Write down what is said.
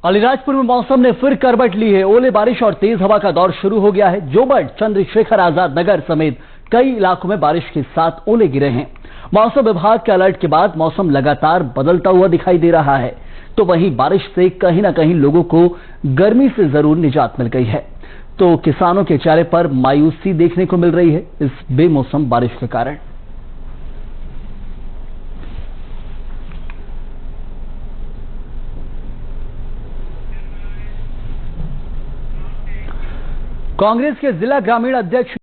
अलीराजपुर में मौसम ने फिर करवट ली है। ओले बारिश और तेज हवा का दौर शुरू हो गया है। जोबट, चंद्रशेखर आजाद नगर समेत कई इलाकों में बारिश के साथ ओले गिरे हैं। मौसम विभाग के अलर्ट के बाद मौसम लगातार बदलता हुआ दिखाई दे रहा है, तो वहीं बारिश से कहीं ना कहीं लोगों को गर्मी से जरूर निजात मिल गई है, तो किसानों के चेहरे पर मायूसी देखने को मिल रही है इस बेमौसम बारिश के कारण। कांग्रेस के जिला ग्रामीण अध्यक्ष